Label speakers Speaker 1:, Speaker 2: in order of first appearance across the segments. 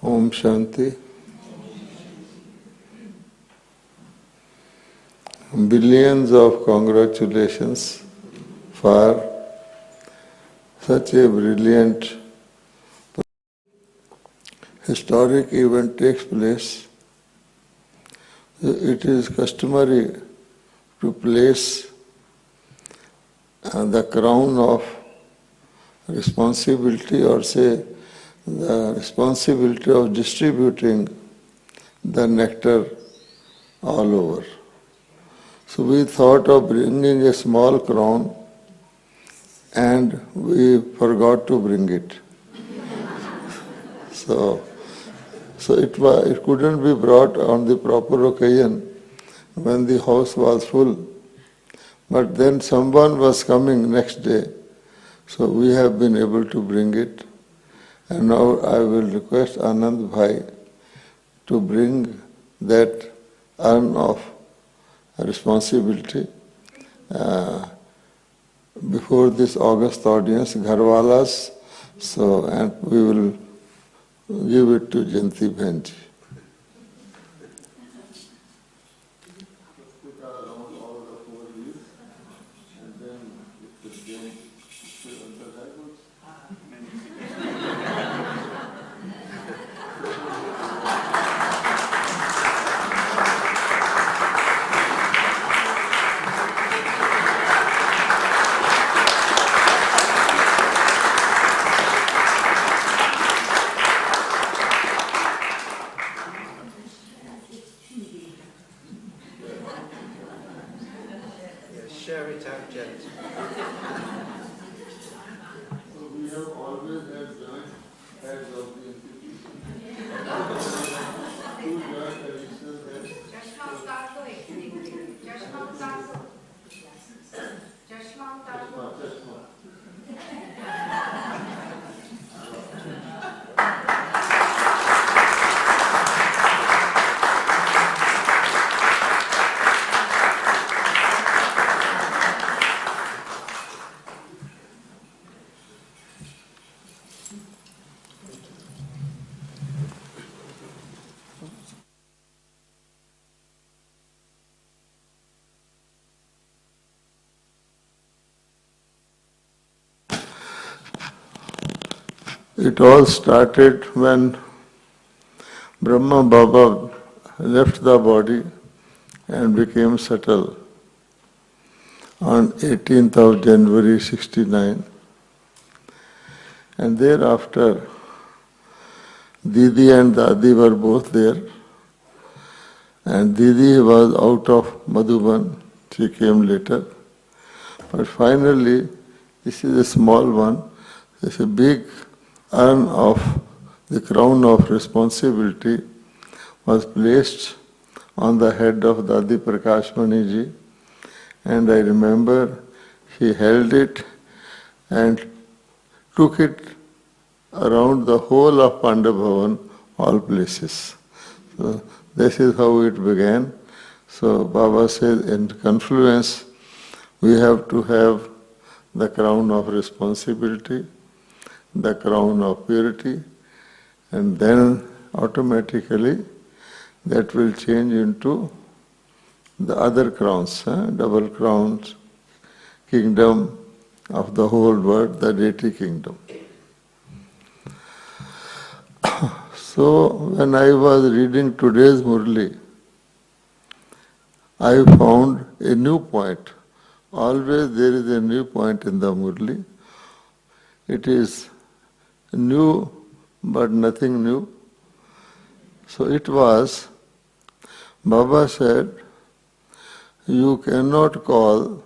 Speaker 1: Om Shanti. Billions of congratulations for such a brilliant historic event takes place. It is customary to place the crown of responsibility, or say the responsibility of distributing the nectar all over. So we thought of bringing a small crown and we forgot to bring it. So it couldn't be brought on the proper occasion when the house was full. But then someone was coming next day, so we have been able to bring it. And now I will request Anand Bhai to bring that urn of responsibility before this august audience, Gharwalas. So, and we will give it to Janti Bhenji.
Speaker 2: Share it out gently.
Speaker 1: So we have always had joint heads of the institution. Two joint additional heads.
Speaker 3: चश्मा उतार दो एक minute चश्मा उतार दो चश्मा उतार दो
Speaker 1: चश्मा It all started when Brahma Baba left the body and became subtle on 18th of January 69. And thereafter, Didi and Dadi were both there. And Didi was out of Madhuban, she came later. But finally, this is a small one, it's a big urn of the crown of responsibility was placed on the head of Dadi Prakashmani ji, and I remember he held it and took it around the whole of Pandabhavan, all places. So this is how it began. So Baba said, in confluence we have to have the crown of responsibility, the crown of purity, and then automatically that will change into the other crowns, double crowns, kingdom of the whole world, the deity kingdom. So when I was reading today's Murli, I found a new point. Always there is a new point in the Murli. It is new, but nothing new. So it was, Baba said, you cannot call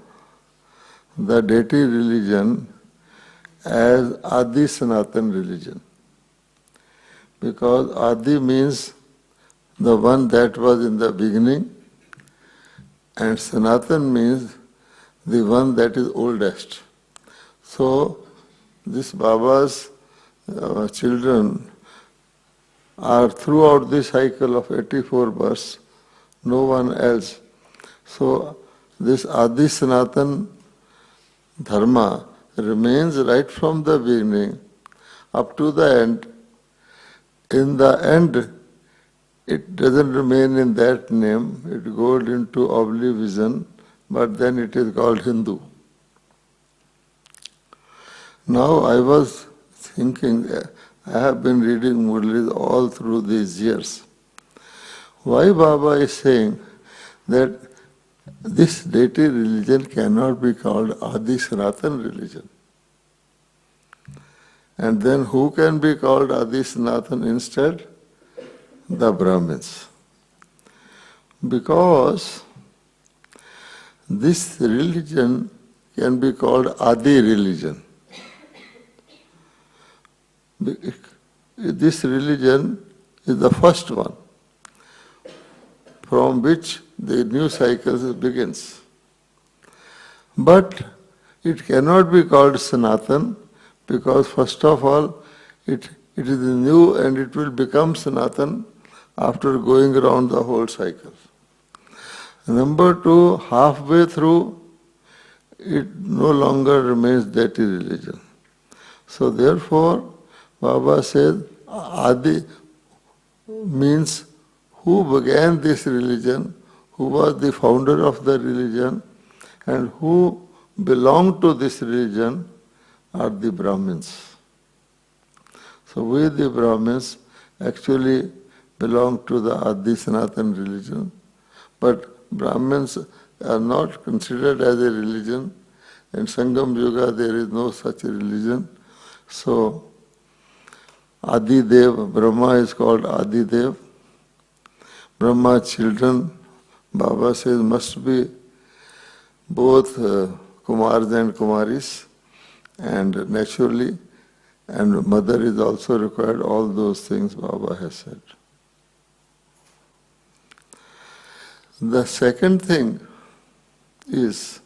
Speaker 1: the deity religion as Adi Sanatan religion. Because Adi means the one that was in the beginning, and Sanatan means the one that is oldest. So this Baba's children are throughout the cycle of 84 births, no one else. So this Adi Sanatan Dharma remains right from the beginning up to the end in the end, it doesn't remain in that name, it goes into oblivion, but then it is called Hindu. Now I was thinking, I have been reading Murlis all through these years. Why Baba is saying that this deity religion cannot be called Adi Sanatan religion? And then who can be called Adi Sanatan instead? The Brahmins. Because this religion can be called Adi religion. This religion is the first one from which the new cycle begins. But it cannot be called Sanatan because first of all it is new and it will become Sanatan after going around the whole cycle. Number two, halfway through it no longer remains deity religion. So therefore Baba says Adi means who began this religion, who was the founder of the religion, and who belonged to this religion are the Brahmins. So we the Brahmins actually belong to the Adi Sanatan religion, but Brahmins are not considered as a religion. In Sangam Yuga there is no such a religion. So Adi Dev, Brahma is called Adi Dev. Brahma's children, Baba says, must be both Kumars and Kumaris, and naturally, and mother is also required, all those things Baba has said. The second thing is,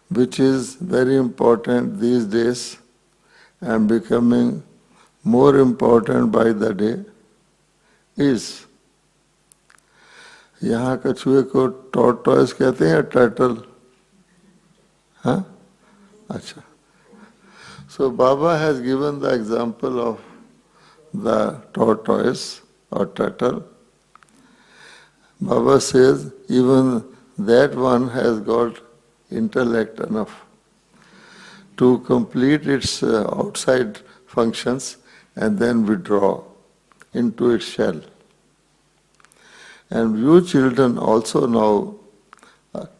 Speaker 1: which is very important these days and becoming more important by the day, is यहाँ कछुए को tortoise कहते हैं या turtle? हाँ, अच्छा. So Baba has given the example of the tortoise or turtle. Baba says even that one has got intellect enough to complete its outside functions and then withdraw into its shell. And you children also now,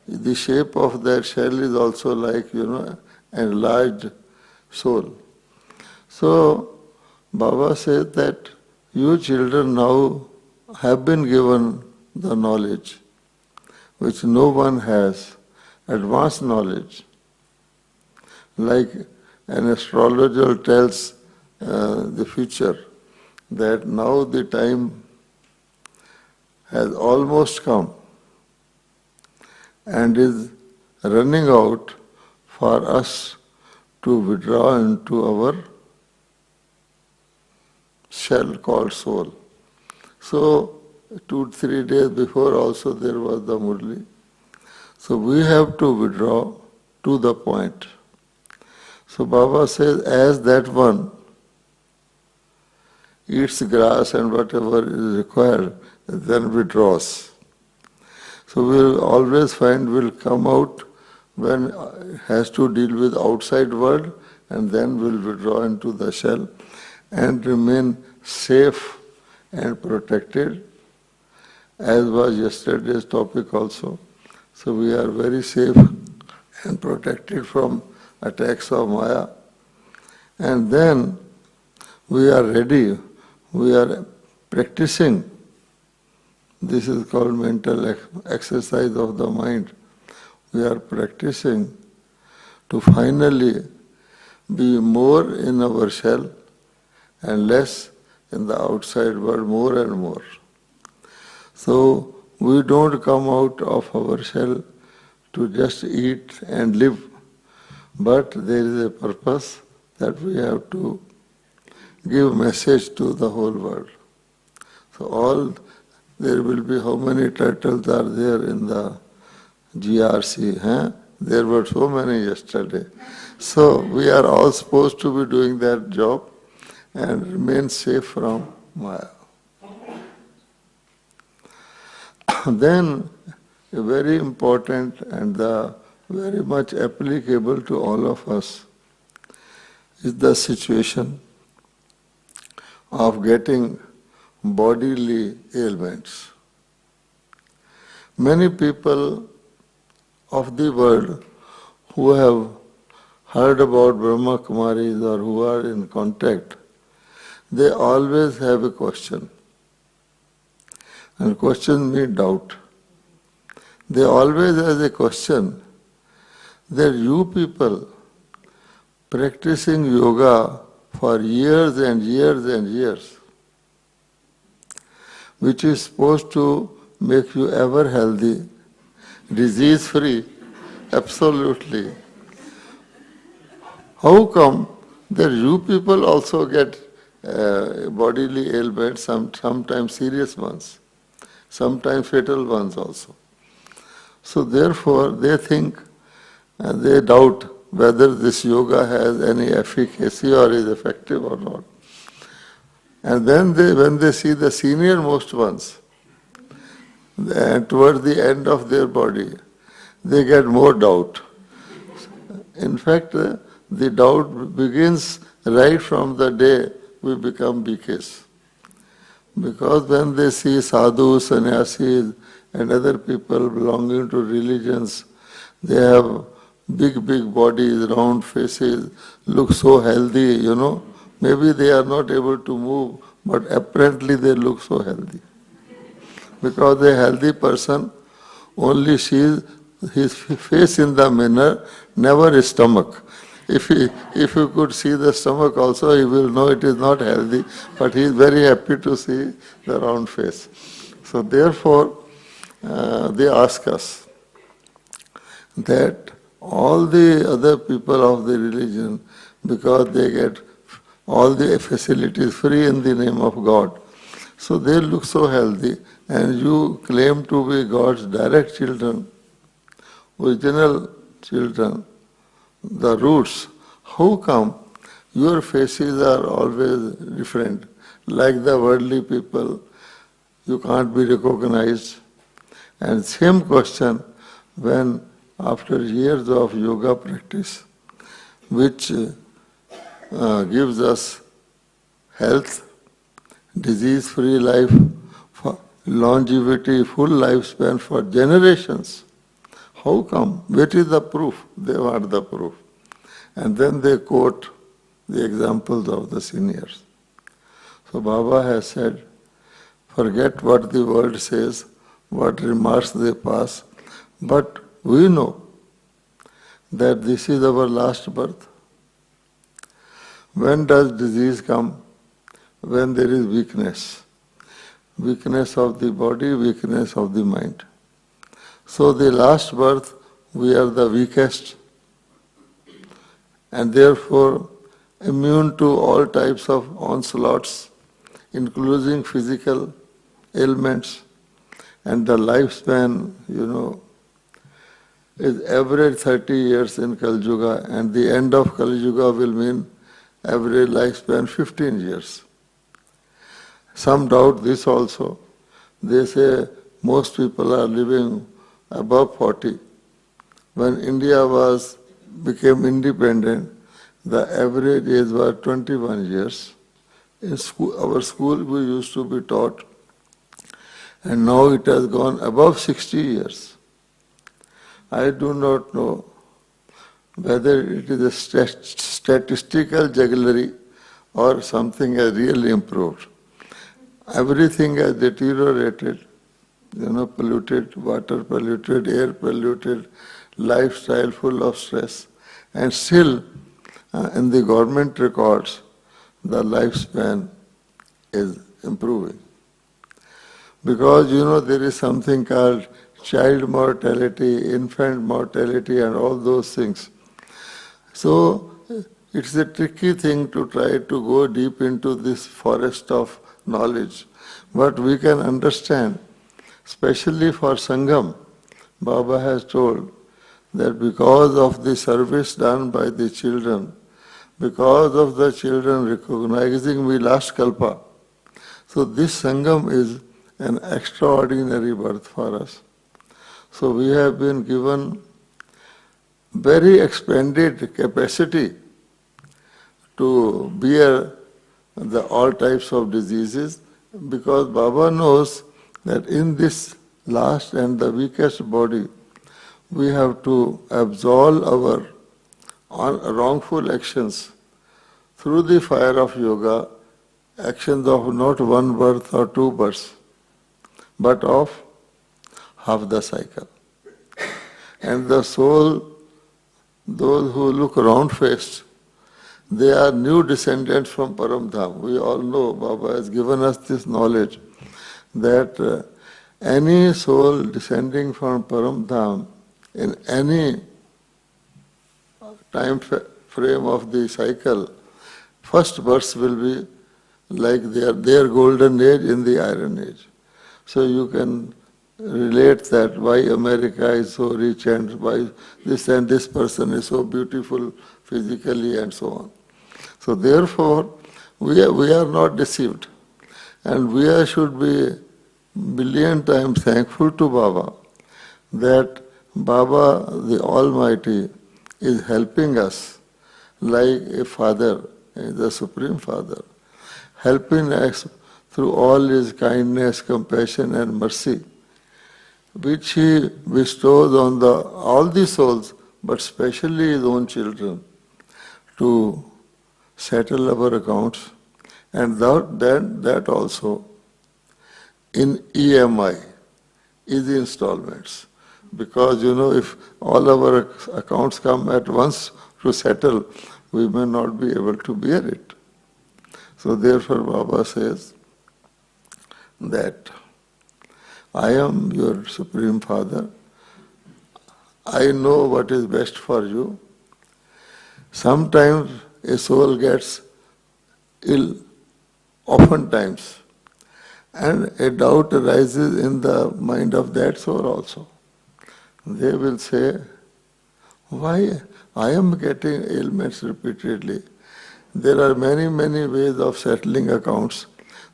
Speaker 1: the shape of that shell is also like, enlarged soul. So Baba said that you children now have been given the knowledge which no one has, advanced knowledge. Like an astrologer tells the future, that now the time has almost come and is running out for us to withdraw into our shell called soul. So 2-3 days before also there was the Murli. So we have to withdraw to the point. So Baba says, as that one eats grass and whatever is required, then withdraws. So we'll always find we'll come out when it has to deal with outside world, and then we'll withdraw into the shell and remain safe and protected, as was yesterday's topic also. So we are very safe and protected from attacks of Maya. And then we are ready, we are practicing. This is called mental exercise of the mind. We are practicing to finally be more in our shell and less in the outside world, more and more. So we don't come out of our shell to just eat and live, but there is a purpose that we have to give message to the whole world. So there will be how many turtles are there in the GRC? Huh? There were so many yesterday. So we are all supposed to be doing that job, and remain safe from Maya. Then, a very important and very much applicable to all of us is the situation of getting bodily ailments. Many people of the world who have heard about Brahma Kumaris or who are in contact, they always have a question. And question means doubt. They always have a question that you people practicing yoga for years and years and years, which is supposed to make you ever healthy, disease-free, absolutely. How come that you people also get bodily ailments, sometimes serious ones, sometimes fatal ones also? So therefore, they think and they doubt whether this yoga has any efficacy or is effective or not. And then when they see the senior most ones, and towards the end of their body, they get more doubt. In fact, the doubt begins right from the day we become BKs. Because when they see sadhus, sannyasis, and other people belonging to religions, they have big bodies, round faces, look so healthy, Maybe they are not able to move, but apparently they look so healthy. Because a healthy person only sees his face in the mirror, never his stomach. If you could see the stomach also, he will know it is not healthy, but he is very happy to see the round face. So therefore, they ask us that all the other people of the religion, because they get all the facilities free in the name of God, so they look so healthy, and you claim to be God's direct children, original children, the roots. How come your faces are always different? Like the worldly people, you can't be recognized. And same question when after years of yoga practice, which gives us health, disease-free life, longevity, full lifespan for generations. How come? What is the proof? They want the proof. And then they quote the examples of the seniors. So Baba has said, forget what the world says, what remarks they pass, but we know that this is our last birth. When does disease come? When there is weakness. Weakness of the body, weakness of the mind. So the last birth, we are the weakest, and therefore immune to all types of onslaughts, including physical ailments. And the lifespan, is average 30 years in Kali Yuga, and the end of Kali Yuga will mean average lifespan 15 years. Some doubt this also. They say most people are living above 40. When India became independent, the average age was 21 years. In our school we used to be taught, and now it has gone above 60 years. I do not know whether it is a statistical jugglery or something has really improved. Everything has deteriorated, polluted, water polluted, air polluted, lifestyle full of stress. And still, in the government records, the lifespan is improving. Because, there is something called child mortality, infant mortality, and all those things. So, it's a tricky thing to try to go deep into this forest of knowledge. But we can understand, especially for Sangam, Baba has told that because of the service done by the children, because of the children recognizing me last kalpa. So this Sangam is an extraordinary birth for us. So we have been given very expanded capacity to bear all types of diseases, because Baba knows that in this last and the weakest body, we have to absolve our wrongful actions through the fire of yoga, actions of not one birth or two births, but of half the cycle. And the soul, those who look round-faced, they are new descendants from Paramdham. We all know, Baba has given us this knowledge, that any soul descending from Paramdham in any time frame of the cycle, first births will be like their golden age in the iron age. So you can relate that why America is so rich and why this and this person is so beautiful physically and so on. So therefore, we are not deceived, and we should be billion times thankful to Baba that Baba the Almighty is helping us like a father, the Supreme Father, helping us through all his kindness, compassion and mercy, which he bestows on all the souls, but especially his own children, to settle our accounts, and that also in EMI is installments. Because if all our accounts come at once to settle, we may not be able to bear it. So therefore Baba says that I am your Supreme Father. I know what is best for you. Sometimes a soul gets ill, oftentimes, and a doubt arises in the mind of that soul also. They will say, why I am getting ailments repeatedly? There are many, many ways of settling accounts.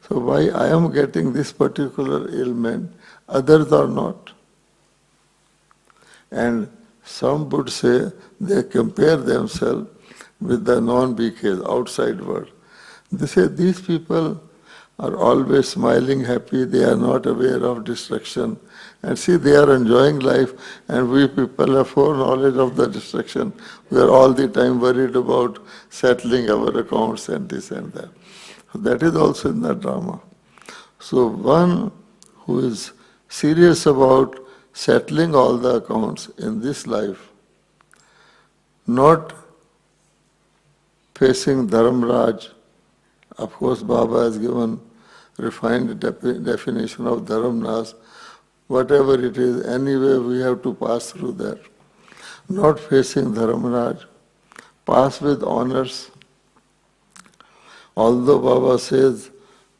Speaker 1: So why I am getting this particular ailment, others are not? And some would say they compare themselves with the non-BKs, outside world. They say these people are always smiling, happy, they are not aware of destruction. And see, they are enjoying life, and we people have foreknowledge of the destruction. We are all the time worried about settling our accounts and this and that. So that is also in the drama. So one who is serious about settling all the accounts in this life, not facing Dharamraj. Of course, Baba has given refined definition of Dharamraj. Whatever it is, anyway we have to pass through that. Not facing Dharamraj, pass with honors. Although Baba says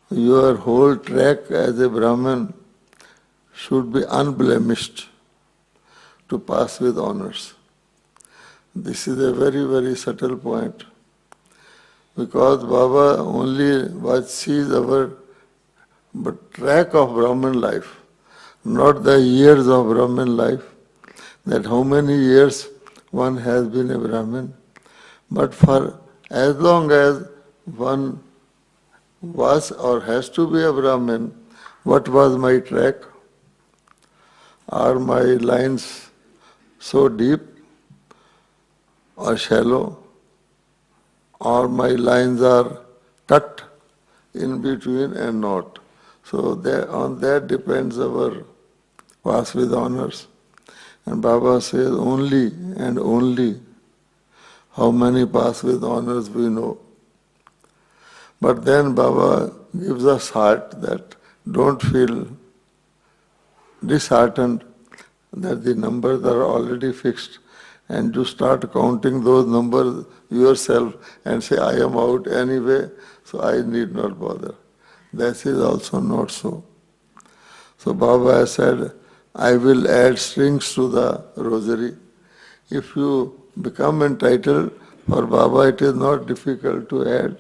Speaker 1: your whole track as a Brahmin should be unblemished to pass with honors. This is a very, very subtle point, because Baba only sees our track of Brahmin life, not the years of Brahmin life, that how many years one has been a Brahmin. But for as long as one was or has to be a Brahmin, what was my track? Are my lines so deep or shallow? Or my lines are cut in between and not? So on that depends our pass with honors. And Baba says only and only how many pass with honors we know. But then Baba gives us heart that don't feel disheartened that the numbers are already fixed, and you start counting those numbers yourself and say, I am out anyway, so I need not bother. That is also not so. So Baba has said, I will add strings to the rosary. If you become entitled For Baba, it is not difficult to add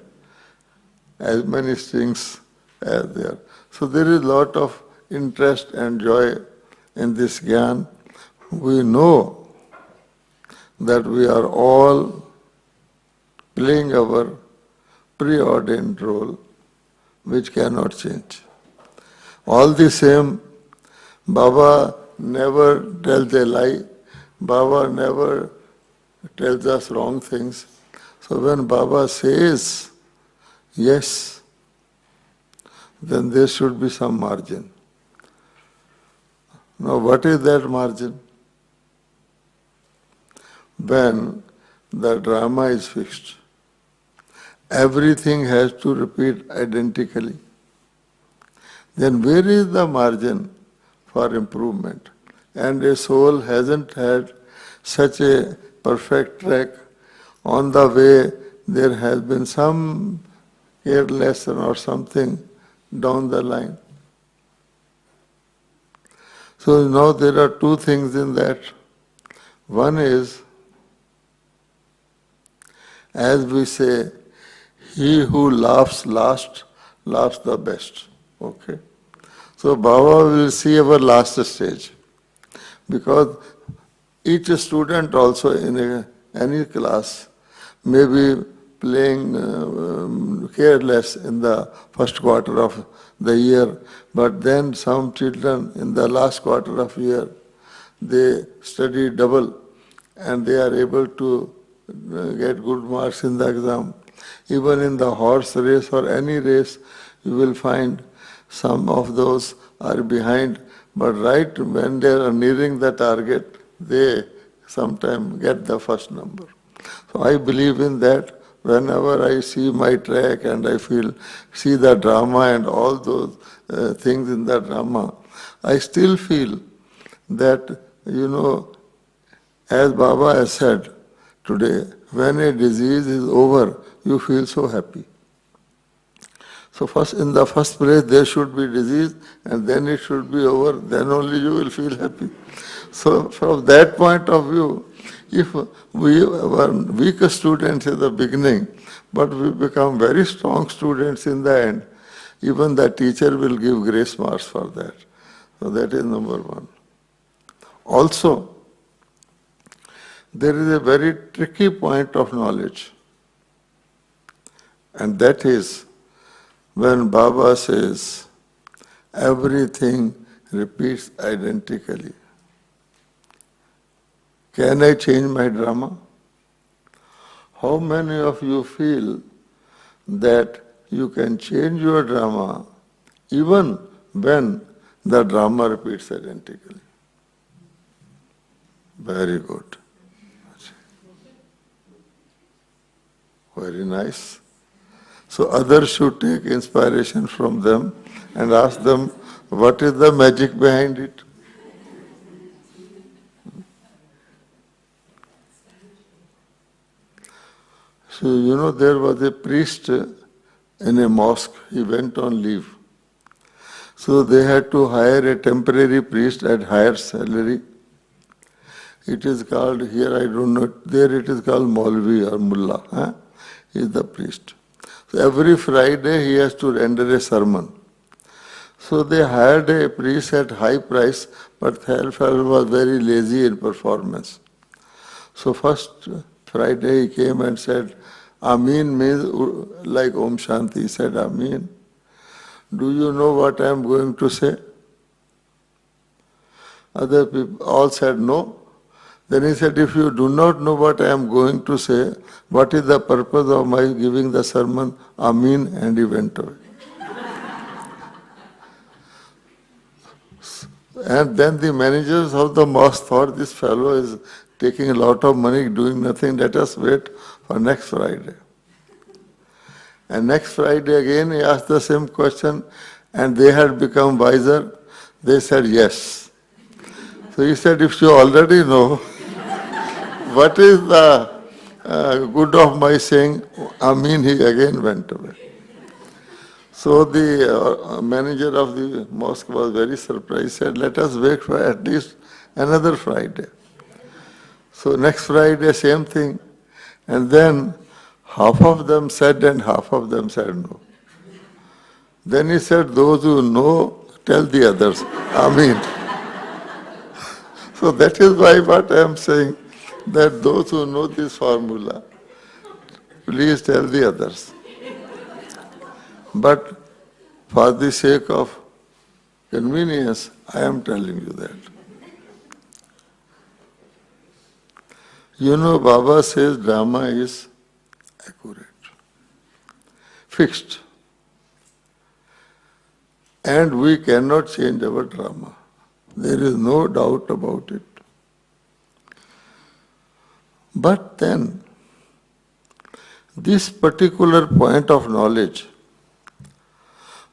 Speaker 1: as many strings as there. So there is lot of interest and joy in this Gyan. We know that we are all playing our preordained role, which cannot change. All the same, Baba never tells a lie. Baba never tells us wrong things. So when Baba says yes, then there should be some margin. Now what is that margin? When the drama is fixed, everything has to repeat identically. Then where is the margin for improvement? And a soul hasn't had such a perfect track. On the way, there has been some carelessness or something down the line. So now there are two things in that. One is, as we say, he who laughs last, laughs the best. Okay? So Baba will see our last stage. Because each student also in any class may be playing careless in the first quarter of the year, but then some children in the last quarter of year, they study double and they are able to get good marks in the exam. Even in the horse race or any race, you will find some of those are behind, but right when they are nearing the target, they sometimes get the first number. So I believe in that. Whenever I see my track and I see the drama and all those things in the drama, I still feel that, as Baba has said today, when a disease is over, you feel so happy. So first, in the first place, there should be disease, and then it should be over, then only you will feel happy. So from that point of view, if we were weak students in the beginning, but we become very strong students in the end, even the teacher will give grace marks for that. So that is number one. Also, there is a very tricky point of knowledge, and that is when Baba says, everything repeats identically. Can I change my drama? How many of you feel that you can change your drama even when the drama repeats identically? Very good. Very nice. So others should take inspiration from them and ask them, what is the magic behind it? So, there was a priest in a mosque. He went on leave. So they had to hire a temporary priest at higher salary. It is called, here I don't know, there it is called Maulvi or Mullah. Huh? He is the priest. So every Friday he has to render a sermon. So they hired a priest at high price, but the fellow was very lazy in performance. So first Friday he came and said, Amin means like Om Shanti. He said, Amin. Do you know what I am going to say? Other people all said no. Then he said, if you do not know what I am going to say, what is the purpose of my giving the sermon? Amin, and he went away. And then the managers of the mosque thought this fellow is taking a lot of money, doing nothing, let us wait for next Friday. And next Friday again he asked the same question, and they had become wiser. They said yes. So he said, if you already know, what is the good of my saying Amin? He again went away. So the manager of the mosque was very surprised, said, let us wait for at least another Friday. So next Friday, same thing. And then half of them said and half of them said no. Then he said, those who know, tell the others. Amen. So that is why what I am saying, that those who know this formula, please tell the others. But for the sake of convenience, I am telling you that. You know, Baba says drama is accurate, fixed. And we cannot change our drama. There is no doubt about it. But then, this particular point of knowledge,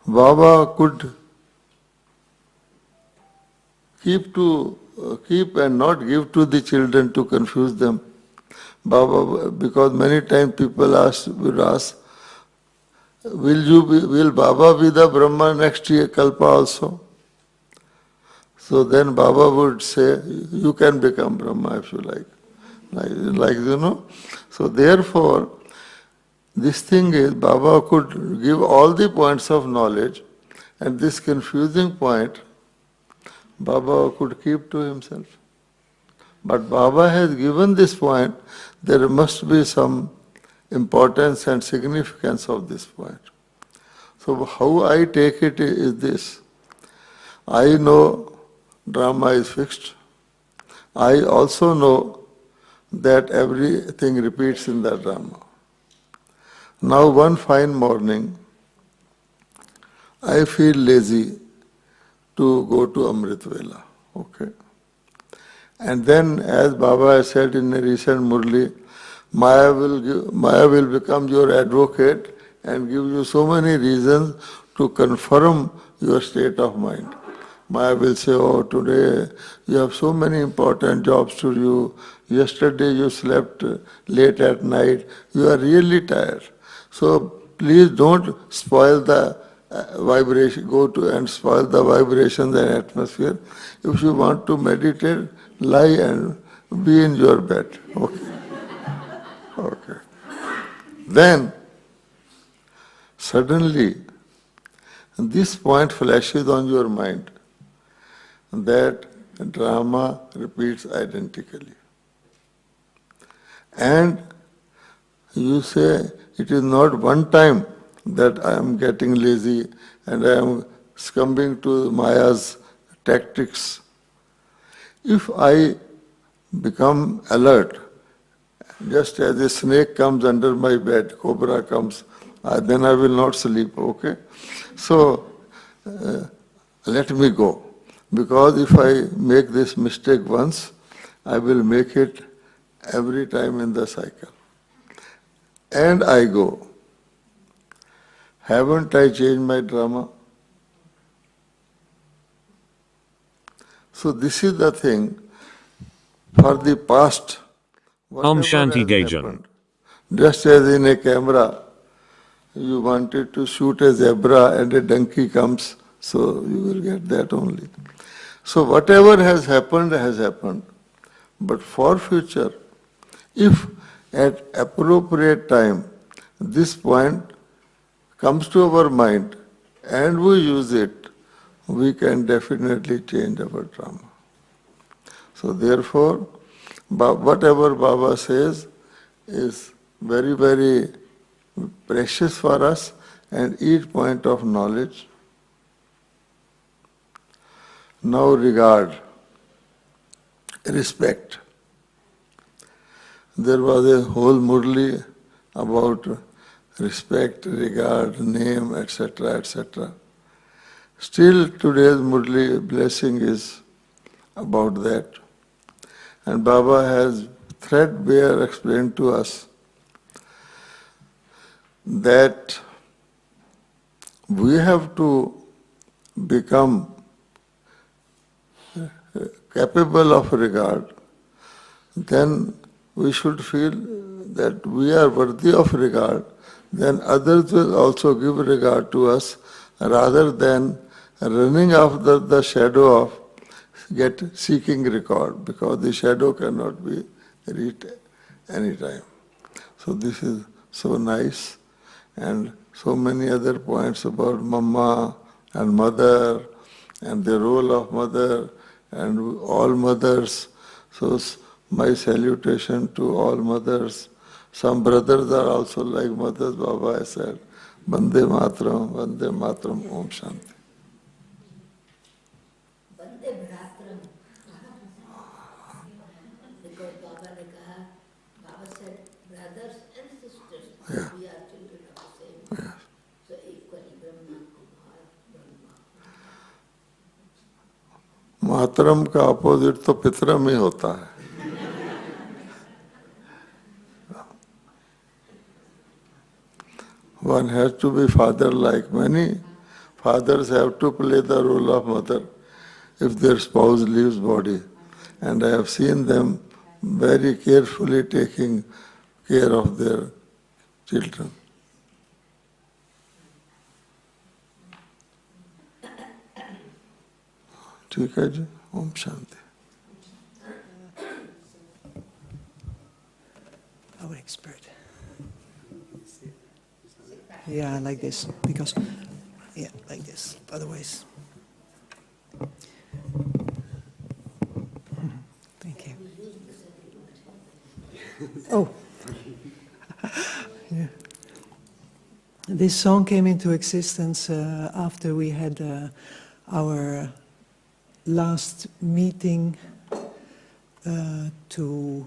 Speaker 1: Baba could keep and not give to the children to confuse them. Baba, because many times people would ask, will Baba be the Brahma next year, Kalpa also? So then Baba would say, you can become Brahma if you like. Like you know. So therefore, this thing is, Baba could give all the points of knowledge, and this confusing point, Baba could keep to himself. But Baba has given this point, there must be some importance and significance of this point. So how I take it is this. I know drama is fixed. I also know that everything repeats in the drama. Now one fine morning, I feel lazy to go to Amrit Vela. Okay. And then, as Baba has said in a recent Murli, Maya will become your advocate and give you so many reasons to confirm your state of mind. Maya will say, oh, today you have so many important jobs to do. Yesterday you slept late at night. You are really tired. So please don't spoil the vibration, go to and spoil the vibrations and atmosphere. If you want to meditate, lie and be in your bed. Okay. Okay. Then, suddenly, this point flashes on your mind that drama repeats identically. And you say, it is not one time that I am getting lazy and I am succumbing to Maya's tactics. If I become alert, just as a snake comes under my bed, cobra comes, then I will not sleep, okay? So, let me go. Because if I make this mistake once, I will make it every time in the cycle. And I go. Haven't I changed my drama? So this is the thing. For the past,
Speaker 2: Om
Speaker 1: whatever
Speaker 2: Shanti
Speaker 1: has
Speaker 2: Gajan.
Speaker 1: happened, just as in a camera, you wanted to shoot a zebra and a donkey comes, so you will get that only. So whatever has happened, has happened. But for future, if at appropriate time, this point comes to our mind and we use it, we can definitely change our drama. So therefore, whatever Baba says is very, very precious for us, and each point of knowledge. Now regard, respect. There was a whole Murli about respect, regard, name, etc., etc. Still today's Murli blessing is about that. And Baba has threadbare explained to us that we have to become capable of regard, then we should feel that we are worthy of regard, then others will also give regard to us rather than running after the shadow of seeking record, because the shadow cannot be reached any time. So this is so nice. And so many other points about Mama and Mother and the role of Mother and all mothers. So my salutation to all mothers. Some brothers are also like mothers, Baba has said. Vande Matram, Om Shanti.
Speaker 2: Vande Bhratram. Because Baba ne kaha, Baba said, brothers and sisters,
Speaker 1: Yeah.
Speaker 2: we are children of the same.
Speaker 1: Yes.
Speaker 2: So equally Brahma, Kumar, Brahma.
Speaker 1: मातरम का opposite तो पितरम ही होता है. One has to be father like many. Fathers have to play the role of mother if their spouse leaves body. And I have seen them very carefully taking care of their children. ठीक है जी, Om Shanti.
Speaker 4: Our expert. Yeah, like this, because, yeah, like this, otherwise. Thank you. Oh. Yeah. This song came into existence after we had our last meeting to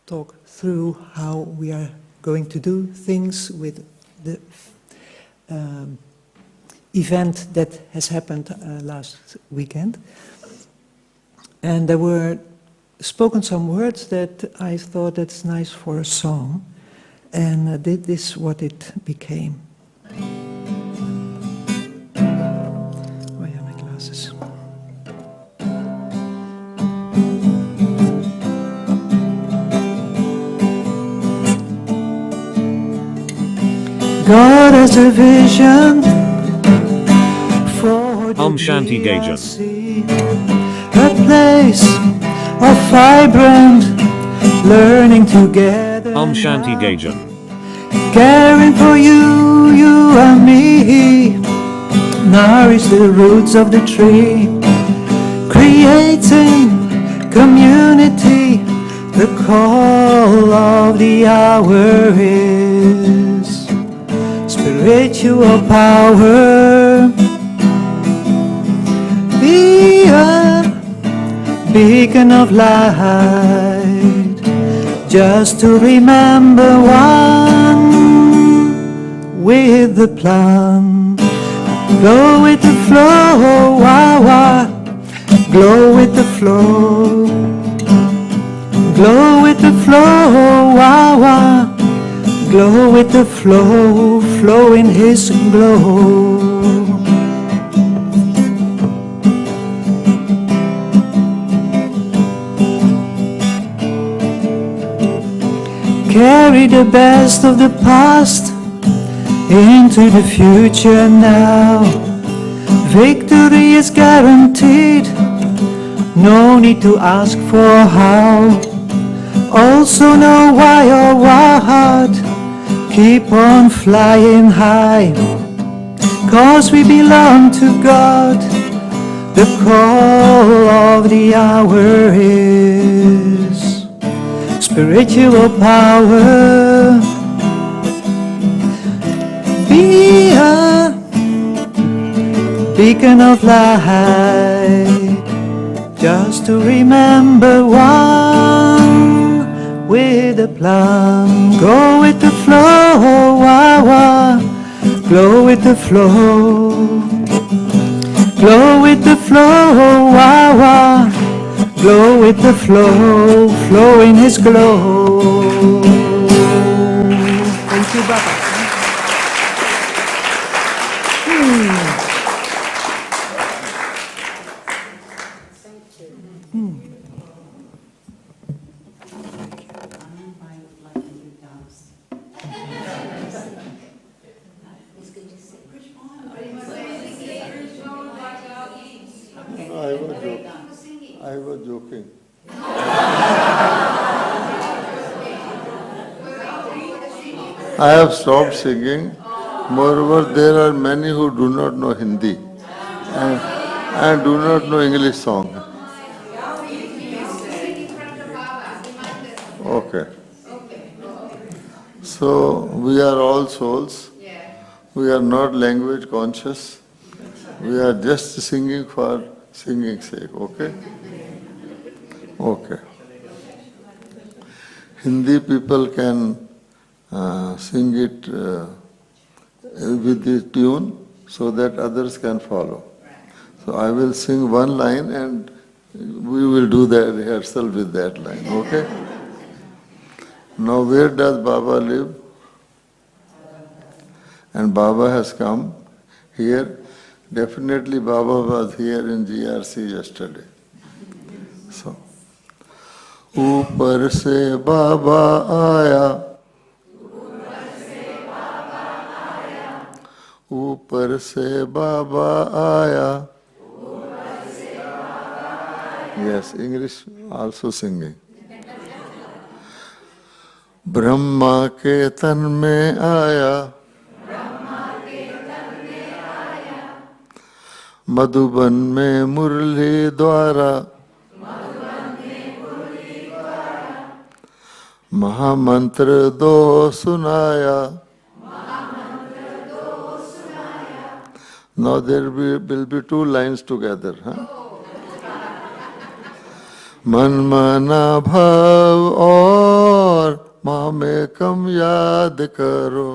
Speaker 4: talk through how we are going to do things with the event that has happened last weekend. And there were spoken some words that I thought that's nice for a song, and this is what it became. Where are my glasses? God has a vision for the
Speaker 5: Om Shanti
Speaker 4: GRC, a place of vibrant learning together.
Speaker 5: Om Shanti Gajan.
Speaker 4: Caring for you, you and me, nourish the roots of the tree, creating community. The call of the hour is spiritual power. Be a beacon of light, just to remember one with the plan. Go with the flow, wah wah. Glow with the flow. Glow with the flow, wah wah. Glow with the flow, flow in his glow. Carry the best of the past into the future now. Victory is guaranteed, no need to ask for how. Also know why or what, keep on flying high, 'cause we belong to God. The call of the hour is spiritual power. Be a beacon of light, just to remember one with a plan. Go with the flow, wah wah. Glow with the flow. Glow with the flow, wah wah. Glow with the flow, flow in his glow. Thank you, Baba.
Speaker 1: I was joking. I have stopped singing. Moreover, there are many who do not know Hindi and do not know English song.
Speaker 3: You have to sing in front of Baba. Remind us.
Speaker 1: Okay.
Speaker 3: Okay.
Speaker 1: So we are all souls.
Speaker 3: Yeah.
Speaker 1: We are not language conscious. We are just singing for singing's sake. Okay? Okay. Hindi people can sing it with the tune so that others can follow. So I will sing one line and we will do the rehearsal with that line. Okay? Now where does Baba live? And Baba has come here. Definitely Baba was here in GRC yesterday. So, ऊपर से बाबा आया, ऊपर से बाबा आया. Yes, English also singing. Brahma के तन में आया, मधुबन में मुरली द्वारा, महामंत्र दो सुनाया. Now there will be two lines together. Huh? मन मना भाव और मामे कम याद करो.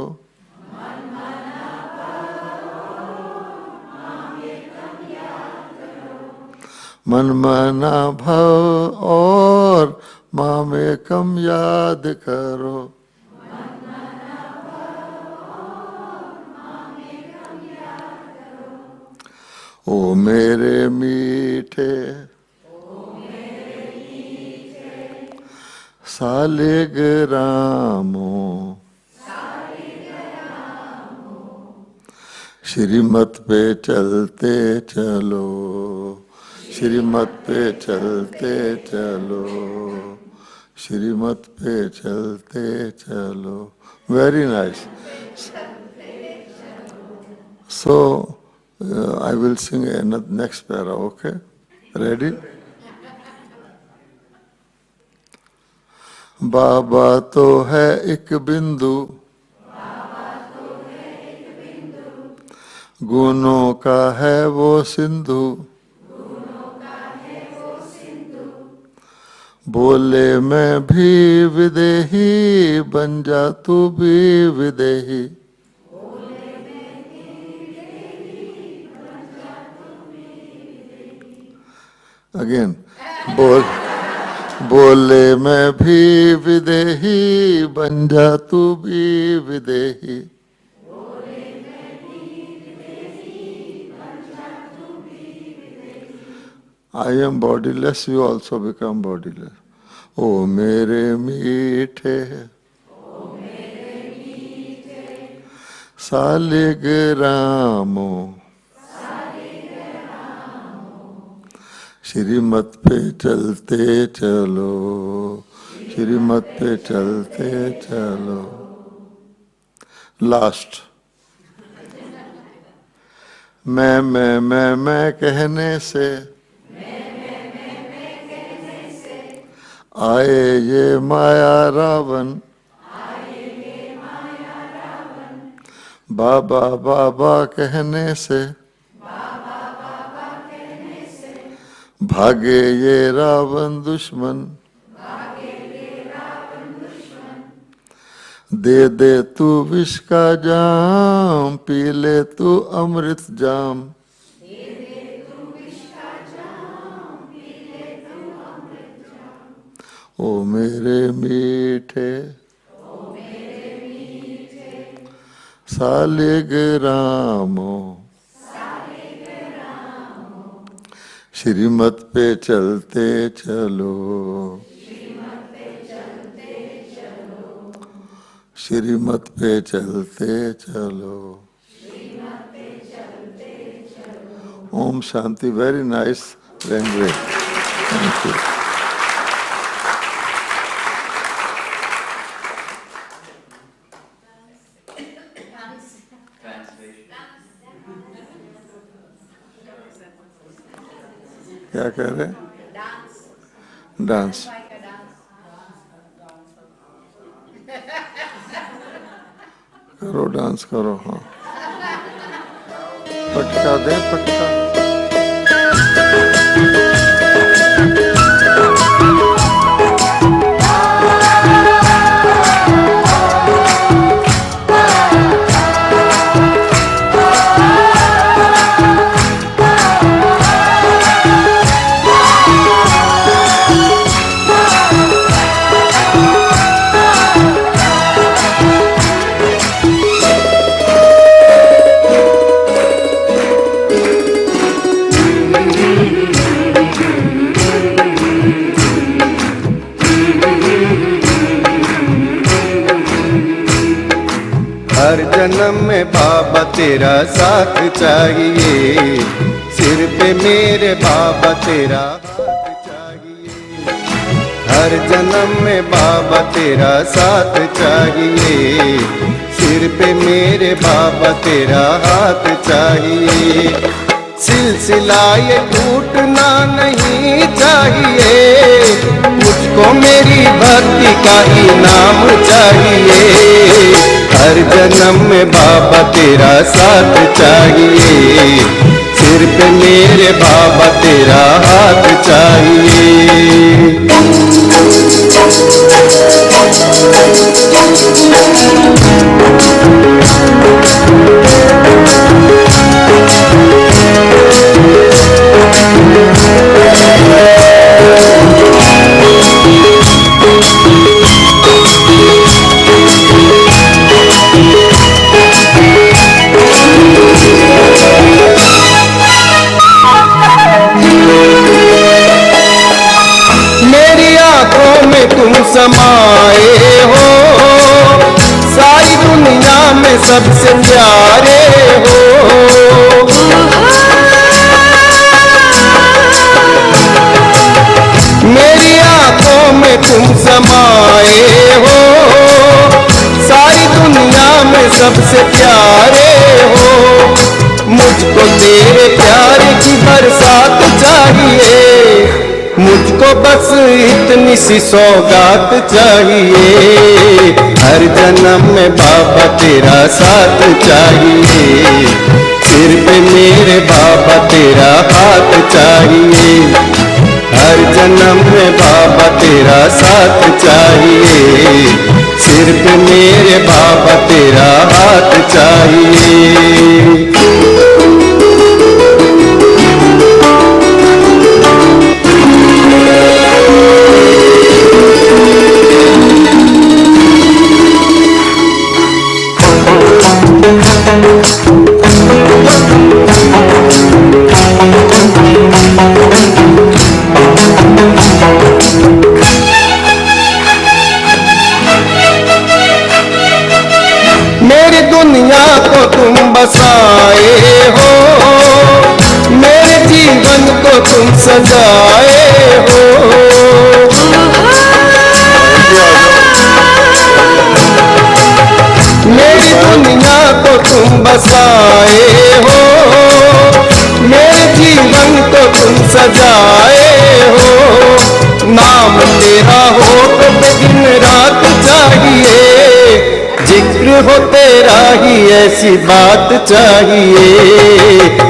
Speaker 1: मन मना भाव और मामे कम याद करो. ओ मेरे मीठे सालिग्रामो, श्रीमत पे चलते चलो, श्रीमत पे चलते चलो, श्रीमत पे चलते चलो. Very nice. So, I will sing another next para, okay? Ready? बाबा तो है एक बिंदु, गुणों का है वो सिंधु. बोले मैं भी विदेही, बन जा तू भी विदेही. Again, बोले मैं भी विदेही, बन जा तू भी विदेही. I am bodiless, you also become bodiless. ओ मेरे मीठे सालिग्रामो, श्रीमत पे चलते चलो, श्रीमत पे चलते चलो. लास्ट. मैं कहने से आए ये माया रावण. बाबा बाबा कहने से भागे ये रावण दुश्मन. दे दे तू विष का जाम, पी ले तू अमृत जाम. ओ मेरे मीठे सालिग्रामो, श्रीमत पे चलते चलो, श्रीमत पे चलते चलो. ओम शांति. Very nice language. Thank you. क्या कह रहे?
Speaker 3: Dance.
Speaker 1: Dance.
Speaker 3: Like a dance.
Speaker 1: करो डांस करो. हाँ, पटका दे पटका.
Speaker 5: हर जन्म में बाबा तेरा साथ चाहिए, सिर पे मेरे बाबा तेरा हाथ चाहिए। हर जन्म में बाबा तेरा साथ चाहिए, सिर पे मेरे बाबा तेरा हाथ चाहिए। सिलसिला ये टूटना नहीं चाहिए, मुझको मेरी भक्ति का इनाम चाहिए। हर जन्म में बाबा तेरा साथ चाहिए, सिर पे मेरे बाबा तेरा हाथ चाहिए। मेरी आंखों में तुम समाए हो, सारी दुनिया में सबसे प्यारे हो। मेरी आंखों में तुम समाए हो, सारी दुनिया में सबसे प्यारे हो। मुझको तेरे प्यार की बरसात चाहिए, मुझको बस इतनी सी सौगात चाहिए। हर जन्म में बाबा तेरा साथ चाहिए, सिर पे मेरे बाबा तेरा हाथ चाहिए। हर जन्म में बाबा तेरा साथ चाहिए, सिर पे मेरे बाबा तेरा हाथ चाहिए। मेरी दुनिया को तुम बसाए हो, मेरे जीवन को तुम सजाए हो। मेरी दुनिया को तुम बसाए हो, मेरे जीवन को तुम सजाए हो। नाम तेरा हो तो दिन रात चाहिए, जिक्र हो तेरा ही ऐसी बात चाहिए।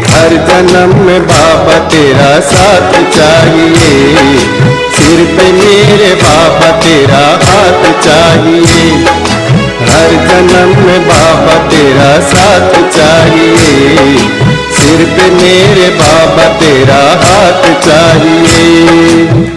Speaker 5: हर जन्म में बाबा तेरा साथ चाहिए, सिर पे मेरे बाबा तेरा हाथ चाहिए। हर जन्म में बाबा तेरा साथ चाहिए, सिर पे मेरे बाबा तेरा हाथ चाहिए।